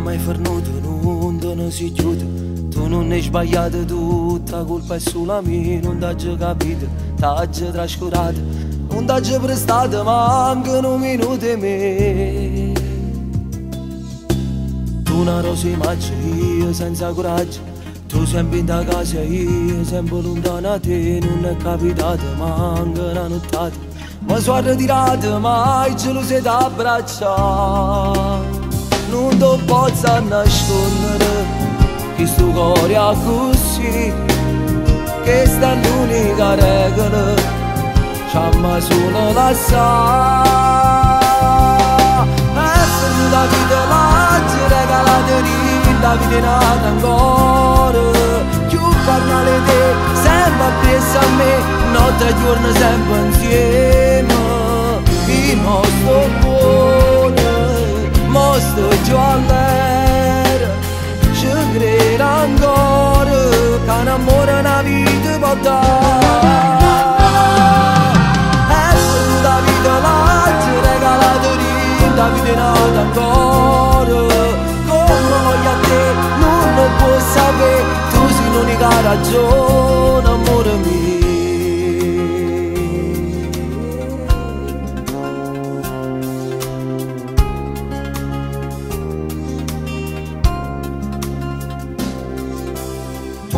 mai fornuto, non si chiude. Tu non hai sbagliato, tutta colpa è solo mia. Non t'hai capito, t'hai trascurato. Non t'hai prestato mancano un minuto e me. Tu una rosa immagine, io senza coraggio. Tu sempre in da casa, io sempre lontana da te. Non è capitato, manca una nottata. Ma sono ritirato, mai gelosia t'abbraccia. Non ti posso nascondere che sto cuore è così. Questa è l'unica regola, c'amma solo la sa. E se la vita l'hai regalata lì, la vita è nata ancora. Più parlare te, sempre appresso a me, notte e giorno sempre insieme. Il nostro cuore, mostro giù all'era, ci credo ancora, che un amore una vita può dare. E se la vita l'hai regalata lì, la vita è nata ancora. Come voglio a te, non lo puoi sapere, tu sei l'unica ragione, amore mio.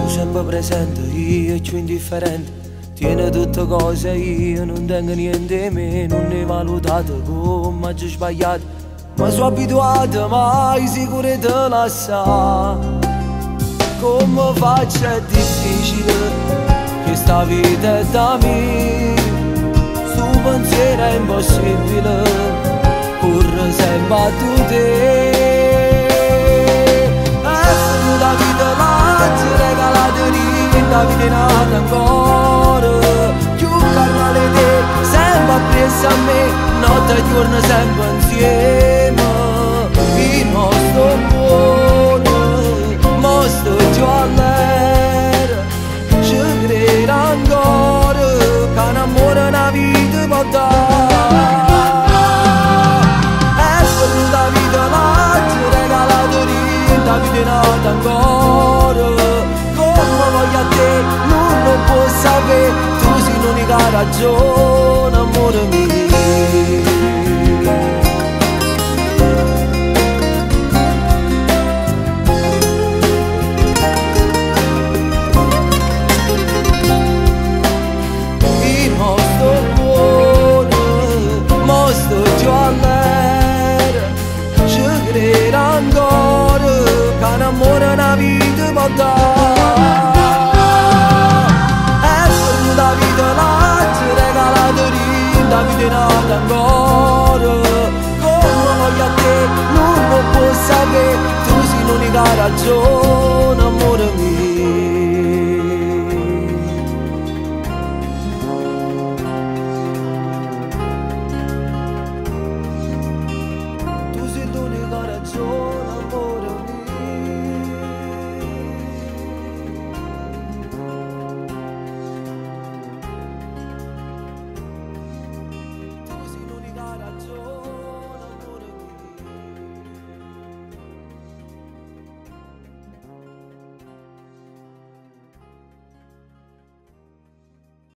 Sempre presente, io più indifferente. Tiene tutte cose, io non tengo niente di me. Non ne valutato come ho sbagliato, ma sono abituato, mai sicuro di lasciare. Come faccio è difficile, questa vita è da me. Sto pensiero è impossibile, corre sempre a te. La vita l'hai regalata lì, la vita è nata ancora. Più parlare te, sempre appresso a me, notte e giorno sempre insieme. Il nostro cuore, mostro giù all'era, ci credo ancora, che un amore una vita può dare. E se la vita l'hai regalata lì, la vita è nata ancora. Come voglio a te, non lo puoi sapere, tu sei l'unica ragione, amore mio. Il nostro cuore, mostro giù all'era, ci credo ancora, che un amore una vita può dare. E se la vita l'hai regalata lì, la vita è nata ancora. Come voglio a te, non lo puoi sapere, tu sei l'unica ragione, amore mio.